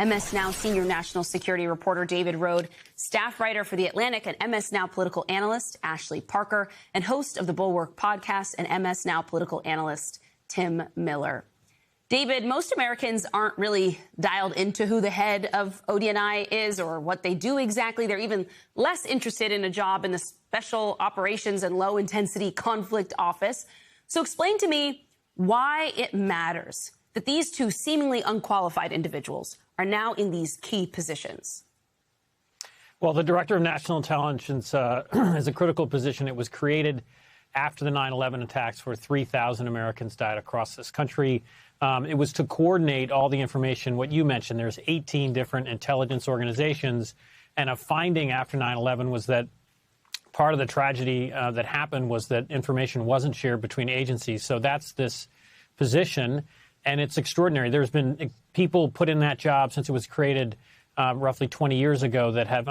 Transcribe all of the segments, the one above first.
MS Now senior national security reporter David Rohde, staff writer for The Atlantic, and MS Now political analyst Ashley Parker, and host of the Bulwark podcast and MS Now political analyst Tim Miller. David, most Americans aren't really dialed into who the head of ODNI is or what they do exactly. They're even less interested in a job in the Special Operations and Low Intensity Conflict Office. So explain to me why it matters that these two seemingly unqualified individuals are now in these key positions. Well, the Director of National Intelligence is a critical position. It was created after the 9/11 attacks, where 3,000 Americans died across this country. It was to coordinate all the information, what you mentioned. There's 18 different intelligence organizations, and a finding after 9/11 was that part of the tragedy that happened was that information wasn't shared between agencies. So that's this position, and it's extraordinary. There's been people put in that job since it was created roughly 20 years ago that have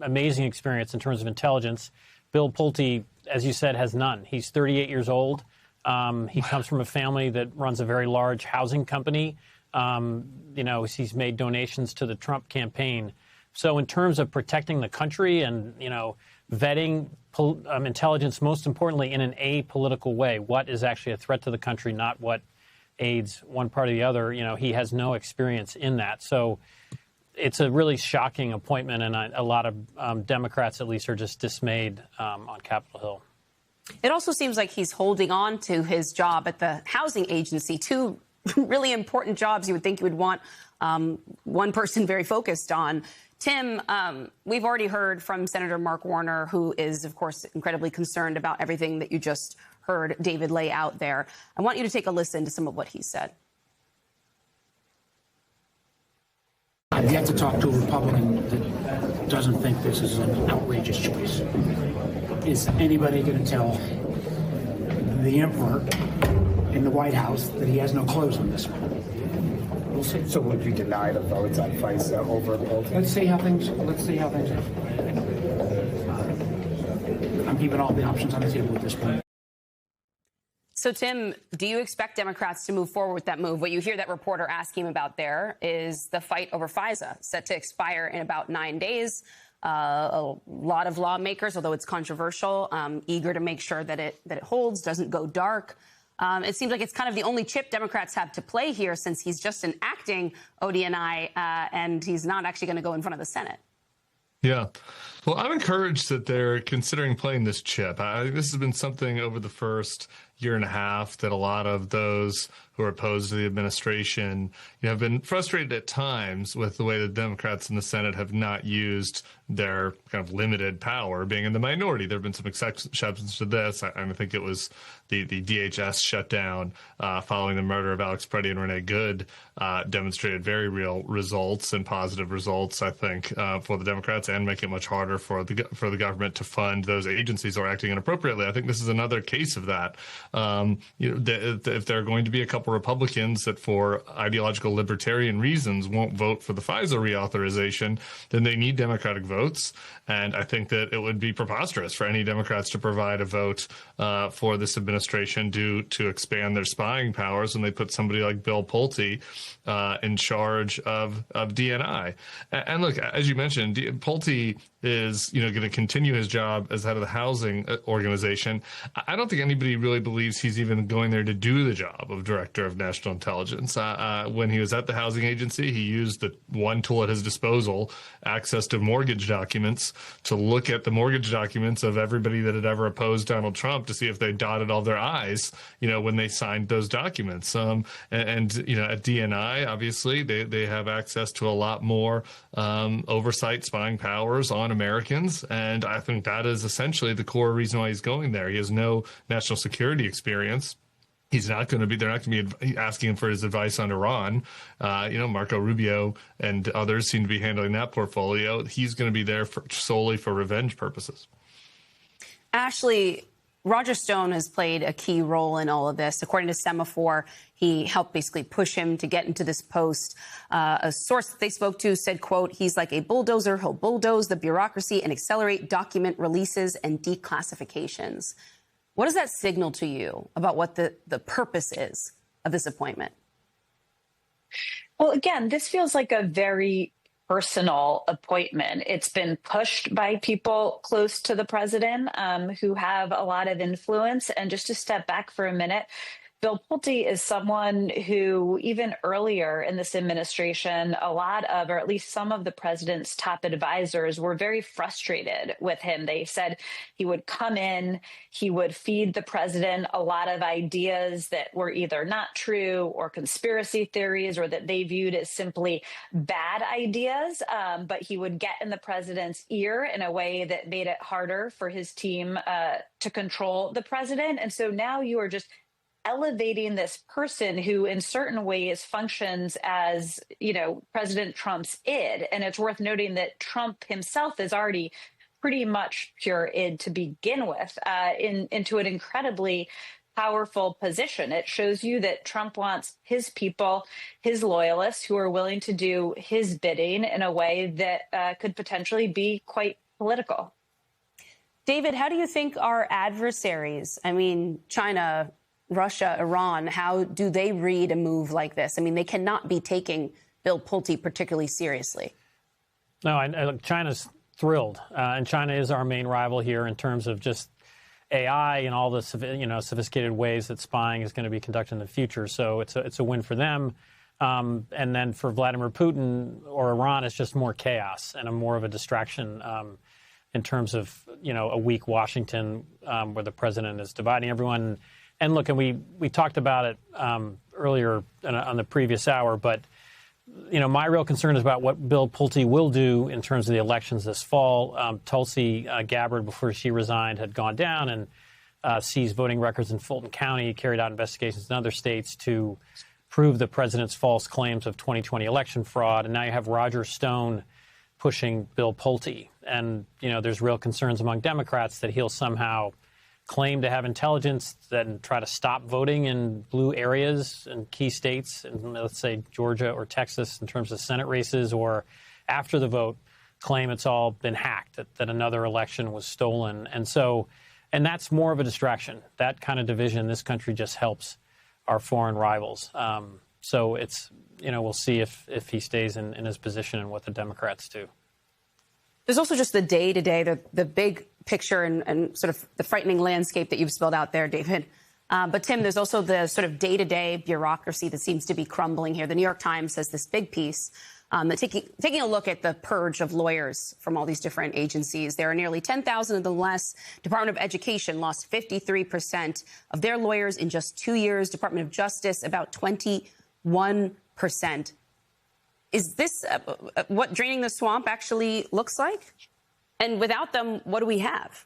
amazing experience in terms of intelligence. Bill Pulte, as you said, has none. He's 38 years old. He comes from a family that runs a very large housing company. He's made donations to the Trump campaign. So in terms of protecting the country and, vetting intelligence, most importantly, in an apolitical way, what is actually a threat to the country, not what aids one part or the other, he has no experience in that. So it's a really shocking appointment, and a lot of Democrats, at least, are just dismayed on Capitol Hill. It also seems like he's holding on to his job at the housing agency, two really important jobs you would think you would want one person very focused on. Tim, we've already heard from Senator Mark Warner, who is, of course, incredibly concerned about everything that you just heard David lay out there. I want you to take a listen to some of what he said. I've yet to talk to a Republican that doesn't think this is an outrageous choice. Is anybody going to tell the emperor in the White House that he has no clothes on this one? We'll see. So would you deny the votes on FISA over Pulte? Let's see how things are. I'm keeping all the options on the table at this point. So, Tim, do you expect Democrats to move forward with that move? What you hear that reporter ask him about there is the fight over FISA, set to expire in about 9 days. A lot of lawmakers, although it's controversial, eager to make sure that it holds, doesn't go dark. It seems like it's kind of the only chip Democrats have to play here, since he's just an acting ODNI and he's not actually going to go in front of the Senate. Yeah. Well, I'm encouraged that they're considering playing this chip. This has been something over the first year and a half that a lot of those who are opposed to the administration have been frustrated at times with the way the Democrats in the Senate have not used their kind of limited power, being in the minority. There have been some exceptions to this. I think it was the DHS shutdown following the murder of Alex Preddy and Renee Good demonstrated very real results and positive results, I think, for the Democrats, and make it much harder for the government to fund those agencies who are acting inappropriately. I think this is another case of that. If there are going to be a couple Republicans that, for ideological libertarian reasons, won't vote for the FISA reauthorization, then they need Democratic votes. And I think that it would be preposterous for any Democrats to provide a vote for this administration to expand their spying powers when they put somebody like Bill Pulte in charge of DNI. And look, as you mentioned, Pulte is going to continue his job as head of the housing organization. I don't think anybody really believes he's even going there to do the job of director of national intelligence. When he was at the housing agency, he used the one tool at his disposal, access to mortgage documents, to look at the mortgage documents of everybody that had ever opposed Donald Trump to see if they dotted all their I's, when they signed those documents. And at DNI, obviously, they have access to a lot more oversight, spying powers on Americans. And I think that is essentially the core reason why he's going there. He has no national security experience. They're not going to be asking him for his advice on Iran. Marco Rubio and others seem to be handling that portfolio. He's going to be there solely for revenge purposes. Ashley, Roger Stone has played a key role in all of this. According to Semaphore, he helped basically push him to get into this post. A source that they spoke to said, quote, "He's like a bulldozer. He'll bulldoze the bureaucracy and accelerate document releases and declassifications." What does that signal to you about what the purpose is of this appointment? Well, again, this feels like a very personal appointment. It's been pushed by people close to the president who have a lot of influence. And just to step back for a minute, Bill Pulte is someone who, even earlier in this administration, a lot of, or at least some of the president's top advisors were very frustrated with him. They said he would come in, he would feed the president a lot of ideas that were either not true or conspiracy theories, or that they viewed as simply bad ideas. But he would get in the president's ear in a way that made it harder for his team to control the president. And so now you are just elevating this person who in certain ways functions as, President Trump's id. And it's worth noting that Trump himself is already pretty much pure id to begin with, into an incredibly powerful position. It shows you that Trump wants his people, his loyalists, who are willing to do his bidding in a way that could potentially be quite political. David, how do you think our adversaries, China, Russia, Iran, how do they read a move like this? They cannot be taking Bill Pulte particularly seriously. No, China's thrilled. And China is our main rival here in terms of just AI and all the sophisticated ways that spying is going to be conducted in the future. So it's a win for them. And then for Vladimir Putin or Iran, it's just more chaos and more of a distraction in terms of, a weak Washington where the president is dividing everyone. And look, and we talked about it earlier on the previous hour, but, my real concern is about what Bill Pulte will do in terms of the elections this fall. Tulsi Gabbard, before she resigned, had gone down and seized voting records in Fulton County, carried out investigations in other states to prove the president's false claims of 2020 election fraud. And now you have Roger Stone pushing Bill Pulte. And, there's real concerns among Democrats that he'll somehow claim to have intelligence and try to stop voting in blue areas in key states, in, let's say, Georgia or Texas in terms of Senate races, or after the vote, claim it's all been hacked, that another election was stolen. And that's more of a distraction. That kind of division in this country just helps our foreign rivals. So it's, we'll see if he stays in his position and what the Democrats do. There's also just the day-to-day, the big picture and sort of the frightening landscape that you've spelled out there, David. But, Tim, there's also the sort of day-to-day bureaucracy that seems to be crumbling here. The New York Times has this big piece taking a look at the purge of lawyers from all these different agencies. There are nearly 10,000 of them less. Department of Education lost 53% of their lawyers in just 2 years. Department of Justice, about 21%. Is this what draining the swamp actually looks like? And without them, what do we have?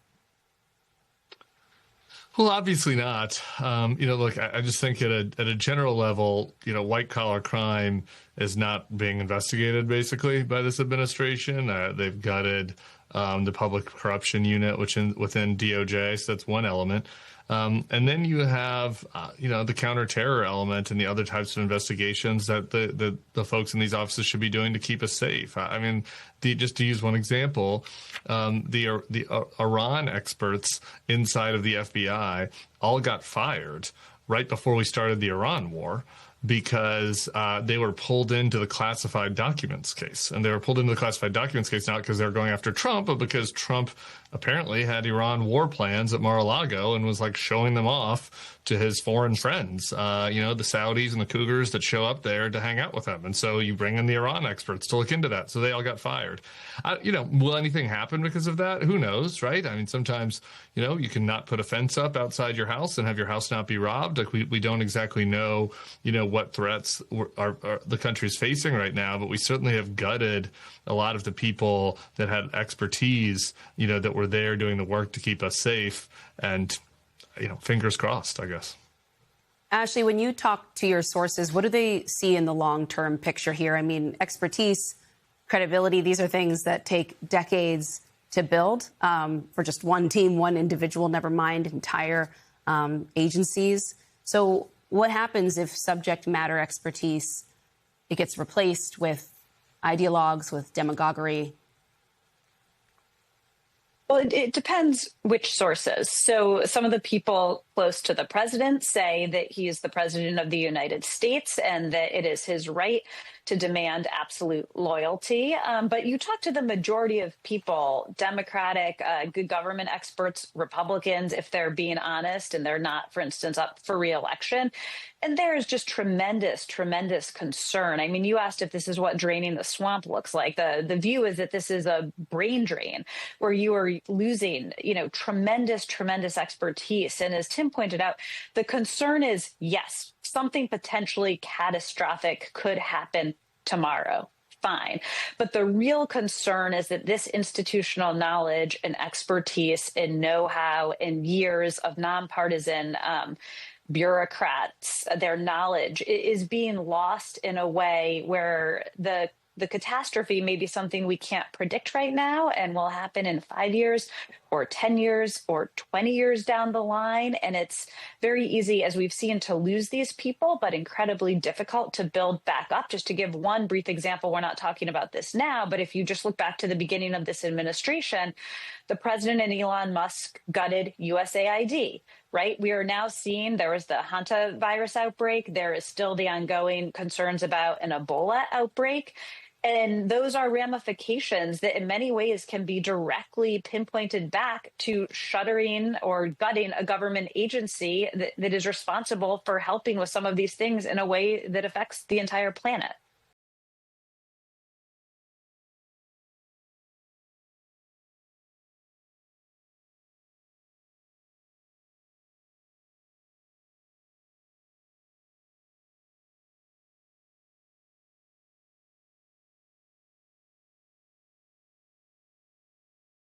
Well, obviously not. Look, I just think at a general level, white collar crime is not being investigated basically by this administration. They've gutted the public corruption unit, within DOJ. So that's one element. And then you have, the counterterror element and the other types of investigations that the folks in these offices should be doing to keep us safe. Just to use one example, the Iran experts inside of the FBI all got fired right before we started the Iran war, because they were pulled into the classified documents case. And they were pulled into the classified documents case not because they were going after Trump, but because Trump apparently had Iran war plans at Mar-a-Lago and was showing them off to his foreign friends, the Saudis and the Cougars that show up there to hang out with him. And so you bring in the Iran experts to look into that. So they all got fired. Will anything happen because of that? Who knows, right? Sometimes, you can not put a fence up outside your house and have your house not be robbed. We don't exactly know, what threats are the country's facing right now, but we certainly have gutted a lot of the people that had expertise, that were there doing the work to keep us safe. And, fingers crossed, I guess. Ashley, when you talk to your sources, what do they see in the long-term picture here? Expertise, credibility, these are things that take decades to build for just one team, one individual, never mind entire agencies. So what happens if subject matter expertise, it gets replaced with ideologues, with demagoguery? Well, it depends which sources. So some of the people close to the president say that he is the president of the United States and that it is his right to demand absolute loyalty. But you talk to the majority of people, Democratic, good government experts, Republicans, if they're being honest and they're not, for instance, up for reelection. And there is just tremendous, tremendous concern. I mean, you asked if this is what draining the swamp looks like. The view is that this is a brain drain where you are losing, tremendous, tremendous expertise. And as Tim pointed out, the concern is, yes, something potentially catastrophic could happen tomorrow. Fine. But the real concern is that this institutional knowledge and expertise and know-how and years of nonpartisan bureaucrats, their knowledge is being lost in a way where the catastrophe may be something we can't predict right now and will happen in 5 years or 10 years or 20 years down the line. And it's very easy, as we've seen, to lose these people, but incredibly difficult to build back up. Just to give one brief example, we're not talking about this now, but if you just look back to the beginning of this administration, the president and Elon Musk gutted USAID, right? We are now seeing there was the Hanta virus outbreak. There is still the ongoing concerns about an Ebola outbreak. And those are ramifications that in many ways can be directly pinpointed back to shuttering or gutting a government agency that is responsible for helping with some of these things in a way that affects the entire planet.